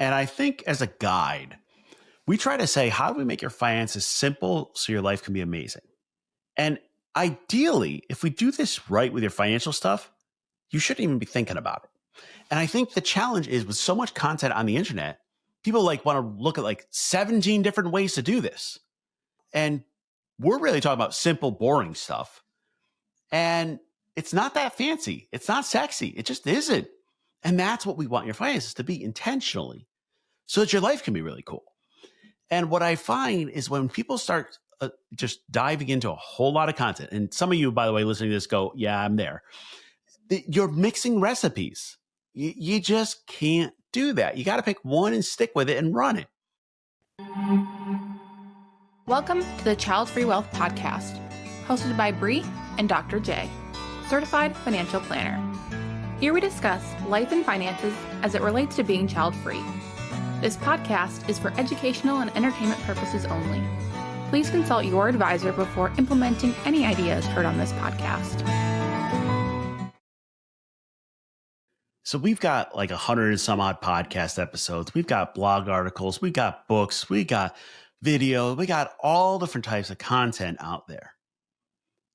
And I think as a guide, we try to say, how do we make your finances simple so your life can be amazing? And ideally, if we do this right with your financial stuff, you shouldn't even be thinking about it. And I think the challenge is with so much content on the internet, people like want to look at like 17 different ways to do this. And we're really talking about simple, boring stuff. And it's not that fancy. It's not sexy. It just isn't. And that's what we want your finances to be intentionally so that your life can be really cool. And what I find is when people start just diving into a whole lot of content, and some of you, by the way, listening to this go, yeah, I'm there. You're mixing recipes. You just can't do that. You got to pick one and stick with it and run it. Welcome to the Childfree Wealth podcast, hosted by Bree and Dr. J, certified financial planner. Here we discuss life and finances as it relates to being child-free. This podcast is for educational and entertainment purposes only. Please consult your advisor before implementing any ideas heard on this podcast. So we've got like 100 and some odd podcast episodes. We've got blog articles. We got books. We got video. We got all different types of content out there.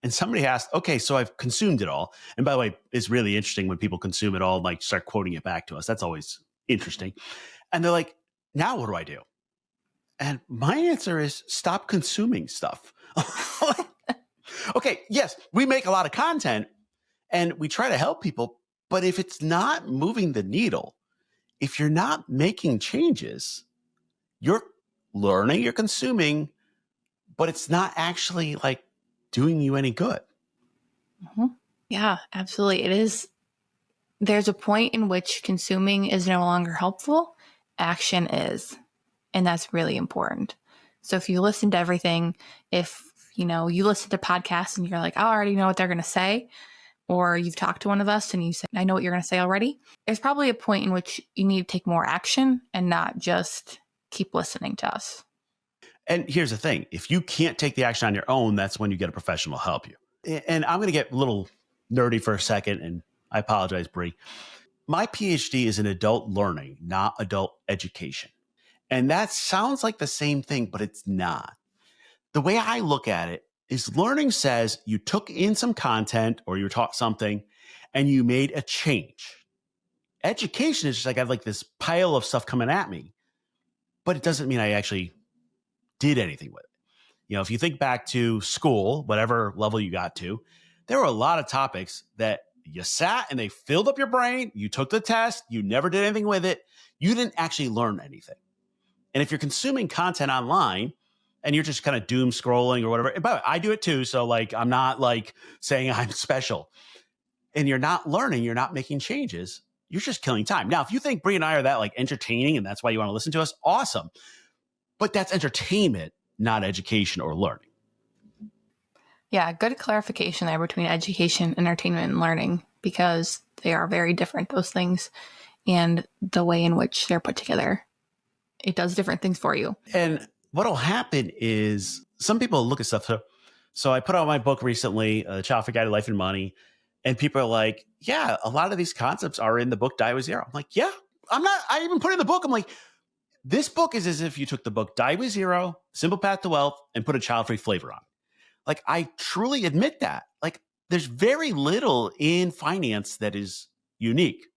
And somebody asked, okay, so I've consumed it all. And by the way, it's really interesting when people consume it all and like start quoting it back to us. That's always interesting. And they're like, now what do I do? And my answer is stop consuming stuff. Okay, yes, we make a lot of content and we try to help people. But if it's not moving the needle, if you're not making changes, you're learning, you're consuming, but it's not actually like doing you any good. Mm-hmm. Yeah, absolutely. It is. There's a point in which consuming is no longer helpful. Action is. And that's really important. So if you listen to everything, if you listen to podcasts and you're like, oh, I already know what they're going to say, or you've talked to one of us and you say, I know what you're going to say already, there's probably a point in which you need to take more action and not just keep listening to us. And here's the thing. If you can't take the action on your own, that's when you get a professional to help you. And I'm going to get a little nerdy for a second, and I apologize, Bree. My PhD is in adult learning, not adult education. And that sounds like the same thing, but it's not. The way I look at it is learning says you took in some content or you were taught something and you made a change. Education is just like I have like this pile of stuff coming at me, but it doesn't mean I actually did anything with it. If you think back to school, whatever level you got to, there were a lot of topics that you sat and they filled up your brain. You took the test. You never did anything with it. You didn't actually learn anything. And if you're consuming content online and you're just kind of doom scrolling or whatever, but I do it too. So like, I'm not like saying I'm special, and you're not learning, you're not making changes. You're just killing time. Now, if you think Bree and I are that like entertaining and that's why you want to listen to us, awesome. But that's entertainment, not education or learning. Yeah, good clarification there between education, entertainment, and learning, because they are very different, those things, and the way in which they're put together. It does different things for you. And what'll happen is some people look at stuff. So I put out my book recently, Childfree Guide to Life and Money, and people are like, yeah, a lot of these concepts are in the book Die with Zero. I'm like, yeah, I even put it in the book. I'm like, this book is as if you took the book Die with Zero, Simple Path to Wealth, and put a child-free flavor on. Like, I truly admit that. Like, there's very little in finance that is unique.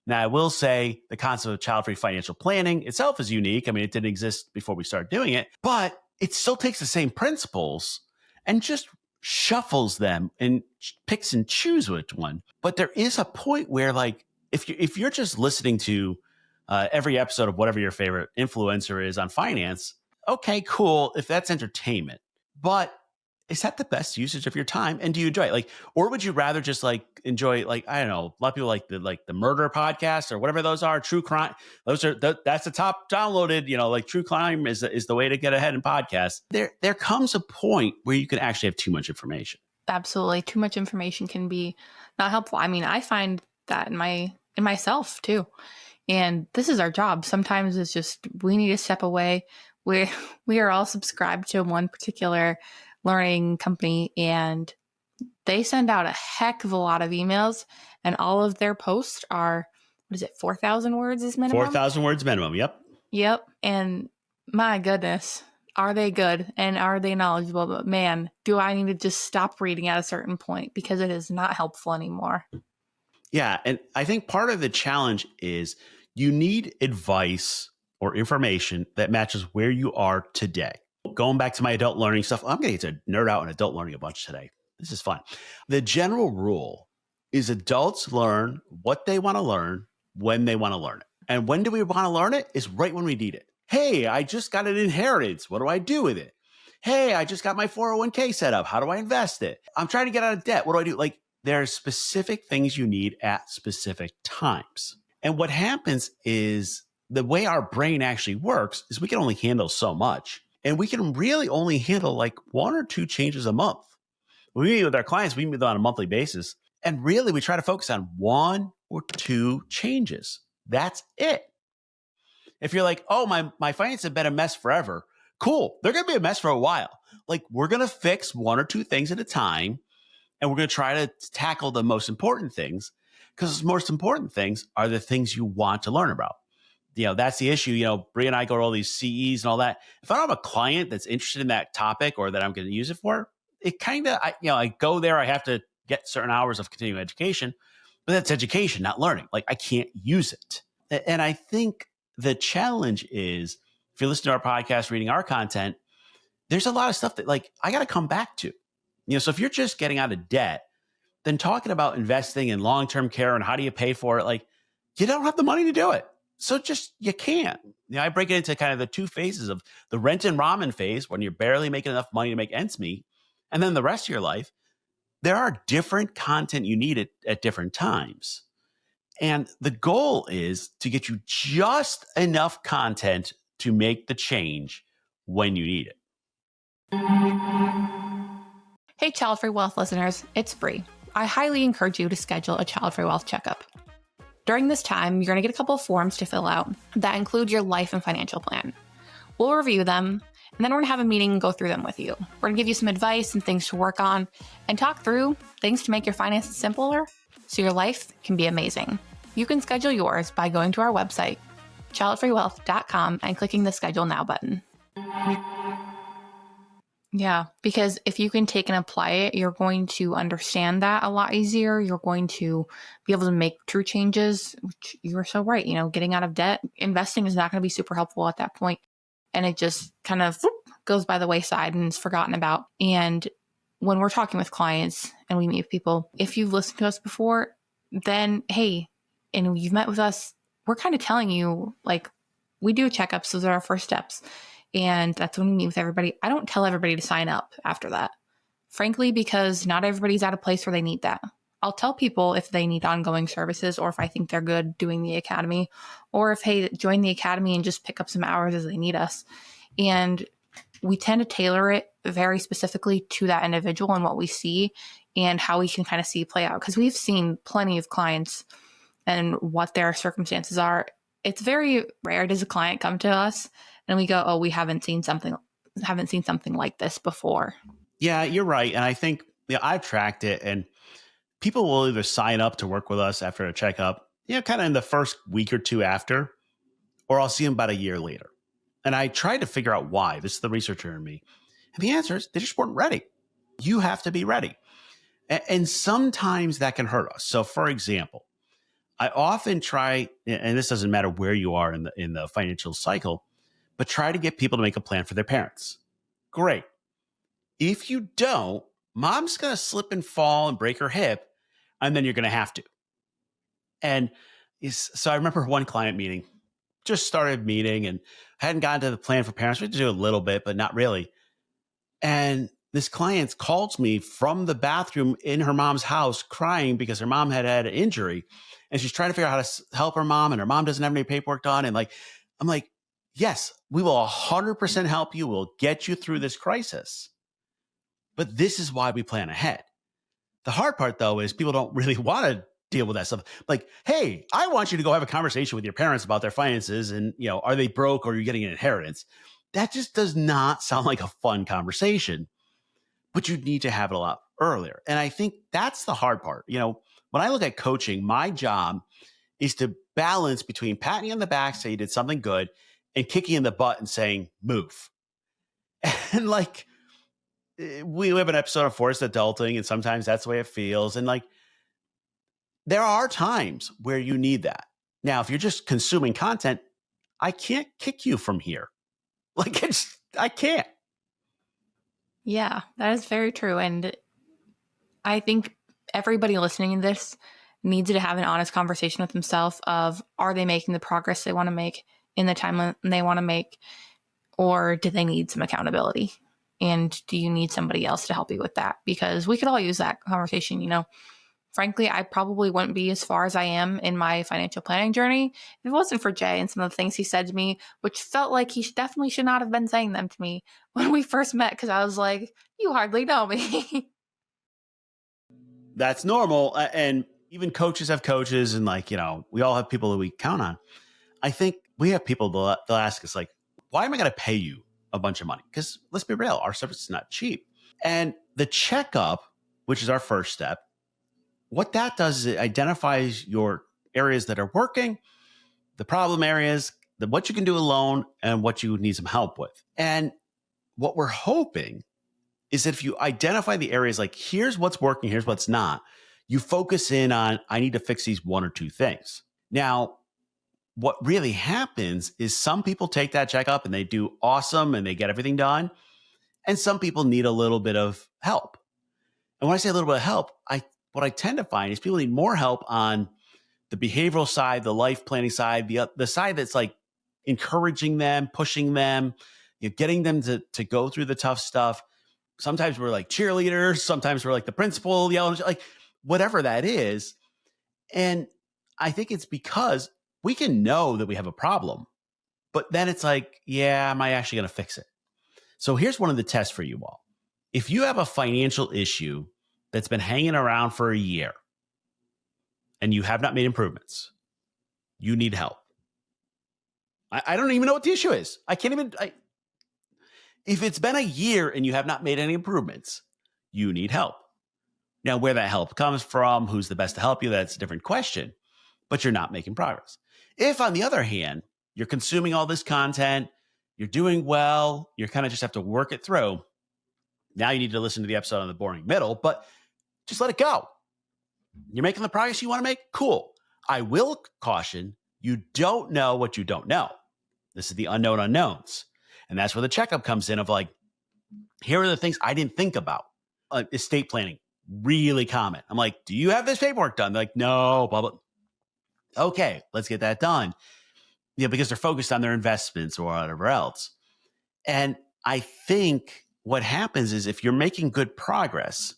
Now, I will say the concept of child-free financial planning itself is unique. I mean, it didn't exist before we started doing it, but it still takes the same principles and just shuffles them and picks and chooses which one. But there is a point where, like, if you're just listening to every episode of whatever your favorite influencer is on finance, okay, cool, if that's entertainment. But is that the best usage of your time? And do you enjoy it? Like, or would you rather just like enjoy, like, I don't know, a lot of people like the murder podcast or whatever those are, true crime. That's the top downloaded, like true crime is the way to get ahead in podcasts. There comes a point where you can actually have too much information. Absolutely. Too much information can be not helpful. I mean, I find that in myself too. And this is our job. Sometimes it's just, we need to step away. We are all subscribed to one particular learning company, and they send out a heck of a lot of emails, and all of their posts are, 4,000 words is minimum? 4,000 words minimum, yep. Yep. And my goodness, are they good and are they knowledgeable? But man, do I need to just stop reading at a certain point because it is not helpful anymore. Yeah. And I think part of the challenge is you need advice or information that matches where you are today. Going back to my adult learning stuff, I'm going to get to nerd out on adult learning a bunch today. This is fun. The general rule is adults learn what they want to learn when they want to learn it. And when do we want to learn it? Is right when we need it. Hey, I just got an inheritance. What do I do with it? Hey, I just got my 401k set up. How do I invest it? I'm trying to get out of debt. What do I do? Like, there are specific things you need at specific times. And what happens is the way our brain actually works is we can only handle so much. And we can really only handle like 1 or 2 changes a month. When we meet with our clients, we meet on a monthly basis. And really, we try to focus on 1 or 2 changes. That's it. If you're like, oh, my finances have been a mess forever, cool. They're going to be a mess for a while. Like, we're going to fix 1 or 2 things at a time. And we're going to try to tackle the most important things, because the most important things are the things you want to learn about. That's the issue. Bree and I go to all these CEs and all that. If I don't have a client that's interested in that topic or that I'm going to use it for, it kind of, I go there. I have to get certain hours of continuing education, but that's education, not learning. Like, I can't use it. And I think the challenge is, if you listen to our podcast, reading our content, there's a lot of stuff that like I got to come back to. So if you're just getting out of debt, then talking about investing in long-term care and how do you pay for it, like, you don't have the money to do it. So just, you can't. I break it into kind of the 2 phases of the rent and ramen phase, when you're barely making enough money to make ends meet. And then the rest of your life, there are different content you need at different times. And the goal is to get you just enough content to make the change when you need it. Hey, Childfree Wealth listeners, it's Bree. I highly encourage you to schedule a Childfree Wealth checkup. During this time, you're going to get a couple of forms to fill out that include your life and financial plan. We'll review them, and then we're going to have a meeting and go through them with you. We're going to give you some advice and things to work on, and talk through things to make your finances simpler so your life can be amazing. You can schedule yours by going to our website, childfreewealth.com, and clicking the Schedule Now button. Yeah, because if you can take and apply it, you're going to understand that a lot easier. You're going to be able to make true changes, which you were so right. Getting out of debt, investing is not going to be super helpful at that point. And it just kind of goes by the wayside and is forgotten about. And when we're talking with clients and we meet with people, if you've listened to us before, then hey, and you've met with us, we're kind of telling you, like, we do checkups. Those are our first steps. And that's when we meet with everybody. I don't tell everybody to sign up after that, frankly, because not everybody's at a place where they need that. I'll tell people if they need ongoing services, or if I think they're good doing the academy, or if, hey, join the academy and just pick up some hours as they need us. And we tend to tailor it very specifically to that individual and what we see and how we can kind of see play out. Because we've seen plenty of clients and what their circumstances are. It's very rare does a client come to us and we go, oh, we haven't seen something like this before. Yeah, you're right. And I think I've tracked it, and people will either sign up to work with us after a checkup, kind of in the first week or 2 after, or I'll see them about a year later. And I tried to figure out why. This is the researcher in me. And the answer is they just weren't ready. You have to be ready. And sometimes that can hurt us. So for example, I often try, and this doesn't matter where you are in the financial cycle, but try to get people to make a plan for their parents. Great. If you don't, mom's going to slip and fall and break her hip, and then you're going to have to. And so I remember one client meeting, just started meeting and hadn't gotten to the plan for parents. We had to do a little bit, but not really. And this client calls me from the bathroom in her mom's house crying because her mom had an injury, and she's trying to figure out how to help her mom, and her mom doesn't have any paperwork done. And I'm like, yes, we will 100% help you. We'll get you through this crisis. But this is why we plan ahead. The hard part, though, is people don't really want to deal with that stuff. Like, hey, I want you to go have a conversation with your parents about their finances, and, are they broke or are you getting an inheritance? That just does not sound like a fun conversation, but you need to have it a lot earlier. And I think that's the hard part. When I look at coaching, my job is to balance between patting you on the back, say you did something good, and kicking in the butt and saying, move. And like, we have an episode of Forced Adulting, and sometimes that's the way it feels. And like, there are times where you need that. Now, if you're just consuming content, I can't kick you from here. Like, I can't. Yeah, that is very true. And I think everybody listening to this needs to have an honest conversation with themselves of, are they making the progress they want to make in the time they want to make, or do they need some accountability? And do you need somebody else to help you with that? Because we could all use that conversation. Frankly, I probably wouldn't be as far as I am in my financial planning journey if it wasn't for Jay and some of the things he said to me, which felt like he definitely should not have been saying them to me when we first met, because I was like, you hardly know me. That's normal. And even coaches have coaches, and like, we all have people that we count on. I think we have people they'll ask us like, why am I going to pay you a bunch of money? Because let's be real, our service is not cheap. And the checkup, which is our first step, what that does is it identifies your areas that are working, the problem areas, what you can do alone, and what you need some help with. And what we're hoping is that if you identify the areas like, here's what's working, here's what's not, you focus in on, I need to fix these one or two things. Now, what really happens is some people take that checkup and they do awesome and they get everything done. And some people need a little bit of help. And when I say a little bit of help, what I tend to find is people need more help on the behavioral side, the life planning side, the side that's like encouraging them, pushing them, getting them to go through the tough stuff. Sometimes we're like cheerleaders. Sometimes we're like the principal yelling, like whatever that is. And I think it's because we can know that we have a problem, but then it's like, yeah, am I actually going to fix it? So here's one of the tests for you all. If you have a financial issue that's been hanging around for a year and you have not made improvements, you need help. I don't even know what the issue is. I can't even, if it's been a year and you have not made any improvements, you need help. Now, where that help comes from, who's the best to help you, that's a different question, but you're not making progress. If, on the other hand, you're consuming all this content, you're doing well, you kind of just have to work it through, now you need to listen to the episode on the boring middle, but just let it go. You're making the progress you want to make? Cool. I will caution, you don't know what you don't know. This is the unknown unknowns. And that's where the checkup comes in of like, here are the things I didn't think about. Estate planning, really common. I'm like, do you have this paperwork done? They're like, no, blah, blah. Okay, let's get that done. Because they're focused on their investments or whatever else. And I think what happens is if you're making good progress,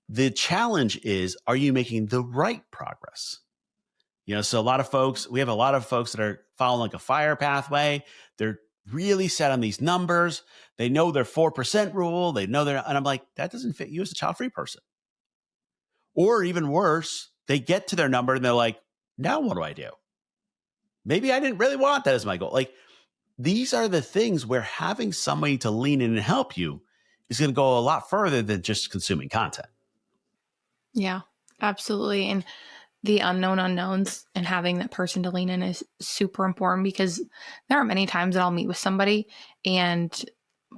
the challenge is, are you making the right progress? So we have a lot of folks that are following like a fire pathway. They're really set on these numbers. They know their 4% rule. They know and I'm like, that doesn't fit you as a child-free person. Or even worse, they get to their number and they're like, now what do I do? Maybe I didn't really want that as my goal. Like, these are the things where having somebody to lean in and help you is going to go a lot further than just consuming content. Yeah, absolutely. And the unknown unknowns and having that person to lean in is super important, because there are many times that I'll meet with somebody and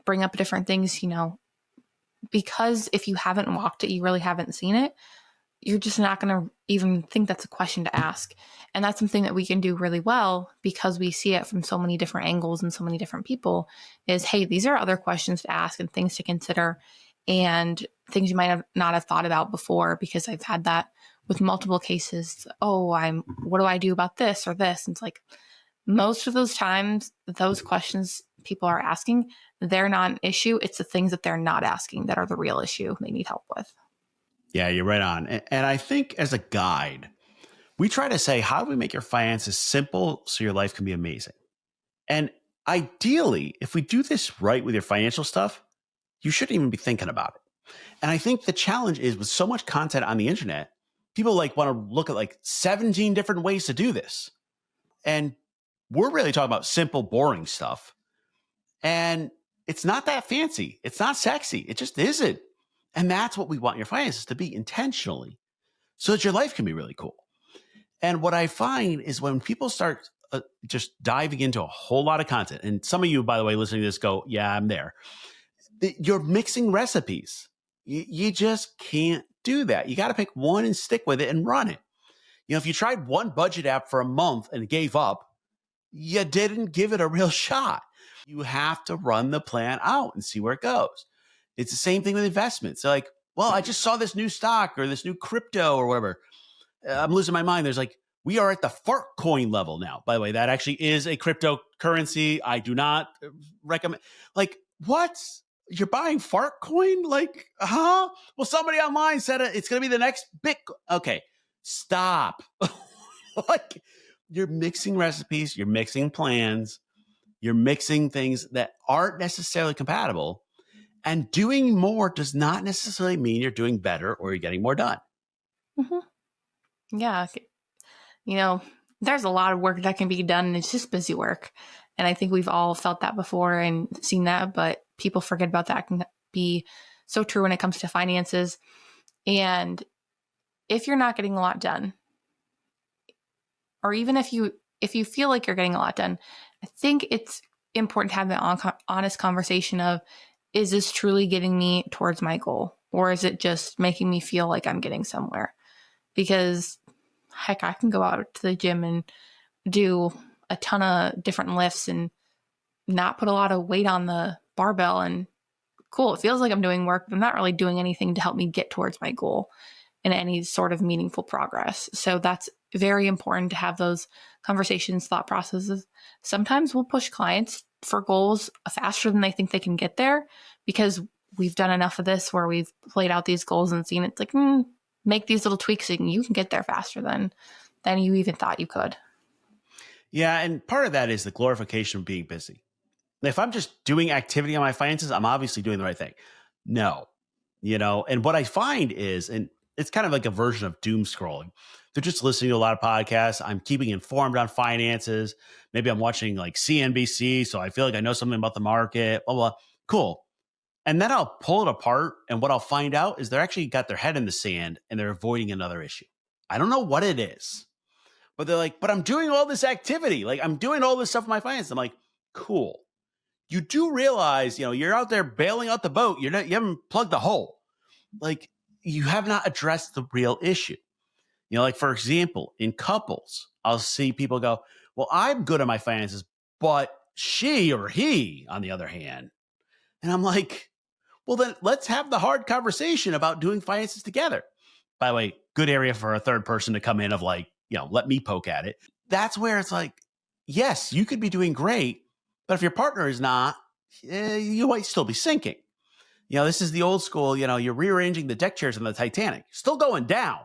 bring up different things, because if you haven't walked it, you really haven't seen it. You're just not going to even think that's a question to ask. And that's something that we can do really well because we see it from so many different angles and so many different people is, hey, these are other questions to ask and things to consider and things you might not have thought about before, because I've had that with multiple cases. Oh, what do I do about this or this? And it's like, most of those times, those questions people are asking, they're not an issue. It's the things that they're not asking that are the real issue they need help with. Yeah, you're right on. And I think as a guide, we try to say, how do we make your finances simple so your life can be amazing? And ideally, if we do this right with your financial stuff, you shouldn't even be thinking about it. And I think the challenge is with so much content on the internet, people like want to look at like 17 different ways to do this. And we're really talking about simple, boring stuff. And it's not that fancy. It's not sexy. It just isn't. And that's what we want your finances to be intentionally, so that your life can be really cool. And what I find is when people start just diving into a whole lot of content. And some of you, by the way, listening to this go, yeah, I'm there. You're mixing recipes. You just can't do that. You got to pick one and stick with it and run it. If you tried one budget app for a month and gave up, you didn't give it a real shot. You have to run the plan out and see where it goes. It's the same thing with investments. They're like, well, I just saw this new stock or this new crypto or whatever. I'm losing my mind. There's like, we are at the fart coin level now. By the way, that actually is a cryptocurrency. I do not recommend. Like, what? You're buying fart coin? Like, huh? Well, somebody online said it's going to be the next Bitcoin. Okay, stop. Like, you're mixing recipes, you're mixing plans, you're mixing things that aren't necessarily compatible. And doing more does not necessarily mean you're doing better or you're getting more done. Mm-hmm. Yeah. There's a lot of work that can be done, and it's just busy work. And I think we've all felt that before and seen that, but people forget about that. It can be so true when it comes to finances. And if you're not getting a lot done, or even if you feel like you're getting a lot done, I think it's important to have the honest conversation of, is this truly getting me towards my goal? Or is it just making me feel like I'm getting somewhere? Because heck, I can go out to the gym and do a ton of different lifts and not put a lot of weight on the barbell, and cool, it feels like I'm doing work, but I'm not really doing anything to help me get towards my goal in any sort of meaningful progress. So that's very important to have those conversations, thought processes. Sometimes we'll push clients for goals faster than they think they can get there, because we've done enough of this where we've played out these goals and seen it's like, make these little tweaks and you can get there faster than you even thought you could. Yeah. And part of that is the glorification of being busy. If I'm just doing activity on my finances, I'm obviously doing the right thing. No, and what I find is, and it's kind of like a version of doom scrolling. They're just listening to a lot of podcasts. I'm keeping informed on finances. Maybe I'm watching like CNBC, so I feel like I know something about the market, blah, blah. Cool. And then I'll pull it apart. And what I'll find out is they're actually got their head in the sand and they're avoiding another issue. I don't know what it is, but they're like, but I'm doing all this activity. Like, I'm doing all this stuff with my finances. I'm like, cool. You do realize, you're out there bailing out the boat. You haven't plugged the hole. Like, you have not addressed the real issue. Like, for example, in couples, I'll see people go, well, I'm good at my finances, but she or he, on the other hand. And I'm like, well, then let's have the hard conversation about doing finances together. By the way, good area for a third person to come in of like, let me poke at it. That's where it's like, yes, you could be doing great, but if your partner is not, you might still be sinking. This is the old school, you're rearranging the deck chairs on the Titanic, still going down,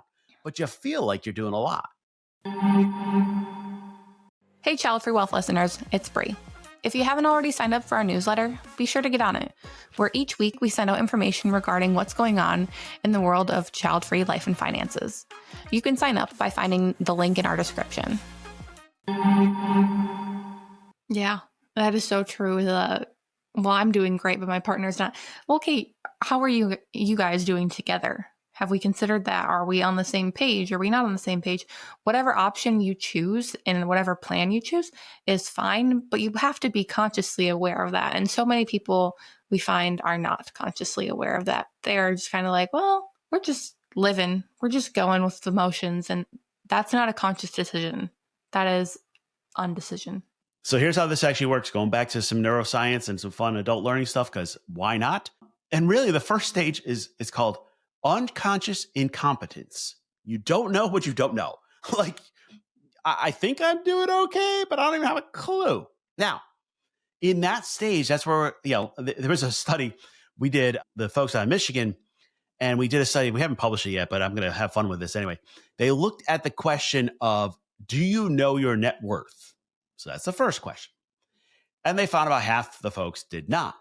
but you feel like you're doing a lot. Hey, Childfree Wealth listeners, it's Bree. If you haven't already signed up for our newsletter, be sure to get on it, where each week we send out information regarding what's going on in the world of child-free life and finances. You can sign up by finding the link in our description. Yeah, that is so true. Well, I'm doing great, but my partner's not. Well, okay, how are you guys doing together? Have we considered that? Are we on the same page? Are we not on the same page? Whatever option you choose and whatever plan you choose is fine, but you have to be consciously aware of that. And so many people we find are not consciously aware of that. They're just kind of like, well, we're just living. We're just going with the motions. And that's not a conscious decision. That is undecision. So here's how this actually works. Going back to some neuroscience and some fun adult learning stuff, because why not? And really the first stage it's called unconscious incompetence. You don't know what you don't know. Like, I think I'm doing okay, but I don't even have a clue. Now, in that stage, that's where, there was a study we did, the folks out of Michigan, and we did a study. We haven't published it yet, but I'm going to have fun with this anyway. They looked at the question of, do you know your net worth? So that's the first question. And they found about half the folks did not.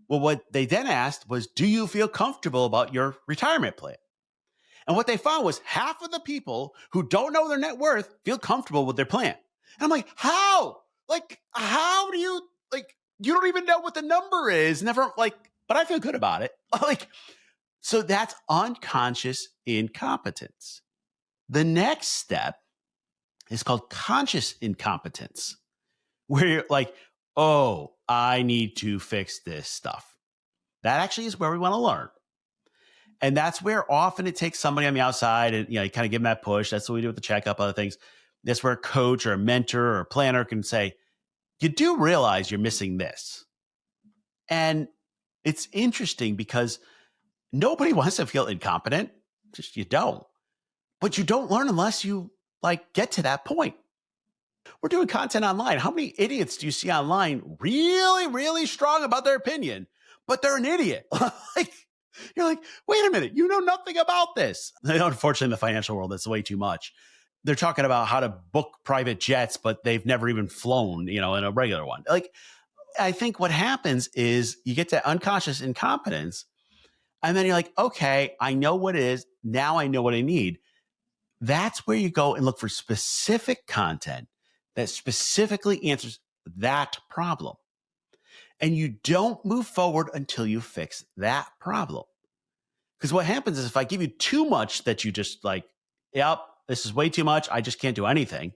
Well, what they then asked was, do you feel comfortable about your retirement plan? And what they found was half of the people who don't know their net worth feel comfortable with their plan. And I'm like, how? Like, how do you, like, you don't even know what the number is. Never, like, but I feel good about it. Like, so that's unconscious incompetence. The next step is called conscious incompetence, where you're like, oh, I need to fix this stuff. That actually is where we want to learn. And that's where often it takes somebody on the outside and, you kind of give them that push. That's what we do with the checkup, other things. That's where a coach or a mentor or a planner can say, you do realize you're missing this. And it's interesting because nobody wants to feel incompetent. Just you don't. But you don't learn unless you get to that point. We're doing content online. How many idiots do you see online really, really strong about their opinion, but they're an idiot? You're like, wait a minute, you know nothing about this. Unfortunately, in the financial world, that's way too much. They're talking about how to book private jets, but they've never even flown, in a regular one. I think what happens is you get that unconscious incompetence, and then you're like, okay, I know what it is. Now I know what I need. That's where you go and look for specific content that specifically answers that problem. And you don't move forward until you fix that problem. Because what happens is if I give you too much that you just yep, this is way too much, I just can't do anything,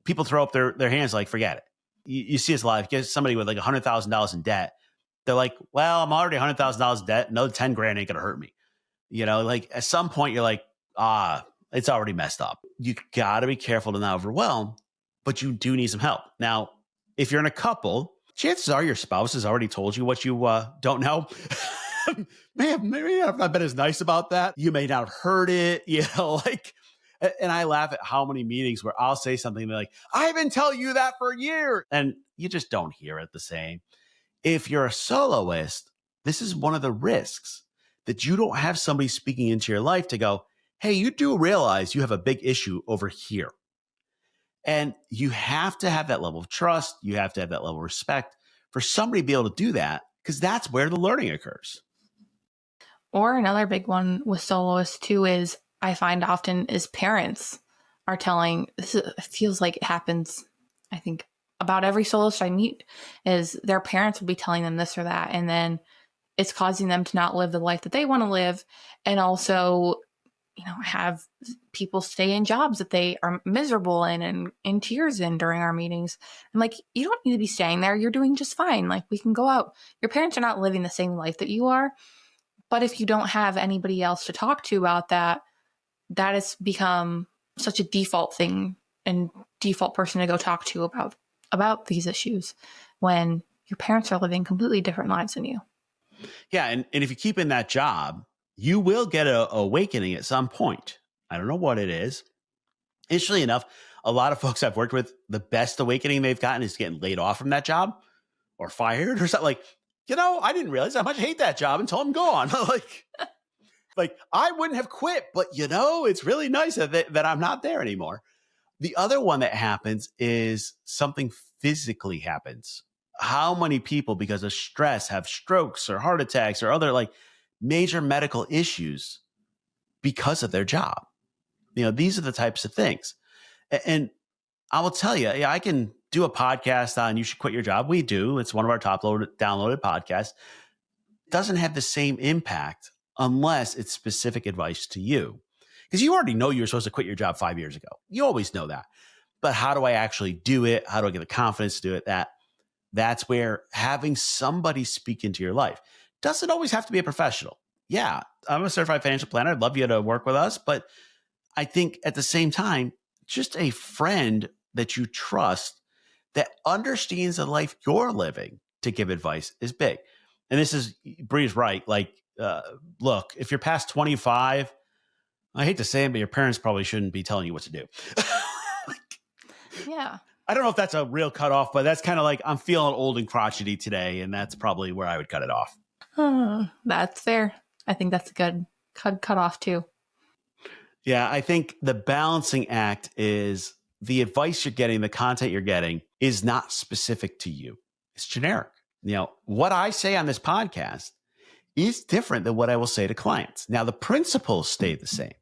people throw up their hands forget it. You see this a lot. If you get somebody with $100,000 in debt, they're like, well, I'm already $100,000 in debt. Another 10 grand ain't going to hurt me. At some point you're like, it's already messed up. You got to be careful to not overwhelm, but you do need some help. Now, if you're in a couple, chances are your spouse has already told you what you don't know. Maybe I've not been as nice about that. You may not have heard it, and I laugh at how many meetings where I'll say something and they're like, I've been telling you that for a year. And you just don't hear it the same. If you're a soloist, this is one of the risks that you don't have somebody speaking into your life to go, hey, you do realize you have a big issue over here. And you have to have that level of trust. You have to have that level of respect for somebody to be able to do that, because that's where the learning occurs. Or another big one with soloists too is I find often is parents are telling, it feels like it happens, I think, about every soloist I meet, is their parents will be telling them this or that. And then it's causing them to not live the life that they want to live. And also, have people stay in jobs that they are miserable in and in tears in during our meetings. I'm like, you don't need to be staying there. You're doing just fine. We can go out. Your parents are not living the same life that you are. But if you don't have anybody else to talk to about that, that has become such a default thing and default person to go talk to about these issues when your parents are living completely different lives than you. Yeah. And if you keep in that job, you will get a awakening at some point. I don't know what it is. Interestingly enough, a lot of folks I've worked with, the best awakening they've gotten is getting laid off from that job or fired or something. I didn't realize how much I hate that job until I'm gone. I wouldn't have quit, but it's really nice that I'm not there anymore. The other one that happens is something physically happens. How many people, because of stress, have strokes or heart attacks or other major medical issues because of their job? These are the types of things. And I will tell you, I can do a podcast on You Should Quit Your Job. We do. It's one of our top downloaded podcasts. It doesn't have the same impact unless it's specific advice to you. Because you already know you're supposed to quit your job 5 years ago. You always know that. But how do I actually do it? How do I get the confidence to do it? That's where having somebody speak into your life doesn't always have to be a professional. Yeah, I'm a certified financial planner. I'd love you to work with us. But I think at the same time, just a friend that you trust that understands the life you're living to give advice is big. And this is, Bree's right. Look, if you're past 25, I hate to say it, but your parents probably shouldn't be telling you what to do. Yeah. I don't know if that's a real cutoff, but that's kind of I'm feeling old and crotchety today. And that's probably where I would cut it off. That's fair. I think that's a good cut off too. Yeah, I think the balancing act is the advice you're getting, the content you're getting is not specific to you. It's generic. What I say on this podcast is different than what I will say to clients. Now, the principles stay the same,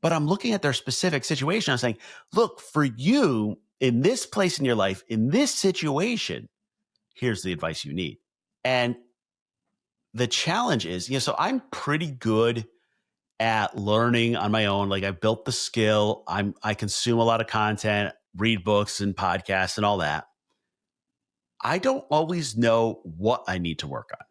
but I'm looking at their specific situation. I'm saying, look, for you in this place in your life, in this situation, here's the advice you need. And the challenge is, so I'm pretty good at learning on my own. Like I built the skill. I consume a lot of content, read books and podcasts and all that. I don't always know what I need to work on.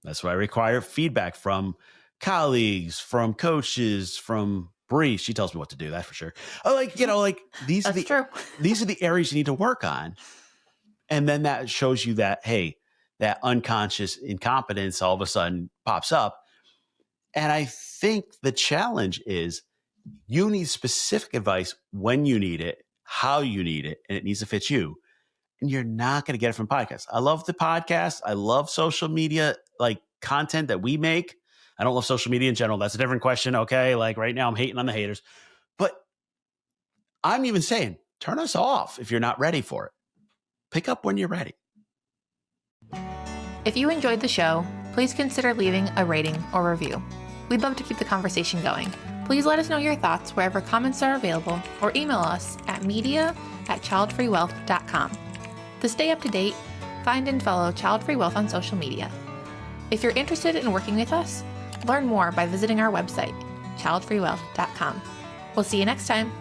That's why I require feedback from colleagues, from coaches, from Bree. She tells me what to do, that's for sure. Like these are That's the true. these are the areas you need to work on. And then that shows you that, hey, that unconscious incompetence all of a sudden pops up. And I think the challenge is you need specific advice when you need it, how you need it, and it needs to fit you. And you're not going to get it from podcasts. I love the podcast. I love social media, like content that we make. I don't love social media in general. That's a different question. Okay. Like right now I'm hating on the haters, but I'm even saying turn us off if you're not ready for it. Pick up when you're ready. If you enjoyed the show, please consider leaving a rating or review. We'd love to keep the conversation going. Please let us know your thoughts wherever comments are available or email us at media@childfreewealth.com. To stay up to date, find and follow Childfree Wealth on social media. If you're interested in working with us, learn more by visiting our website, childfreewealth.com. We'll see you next time.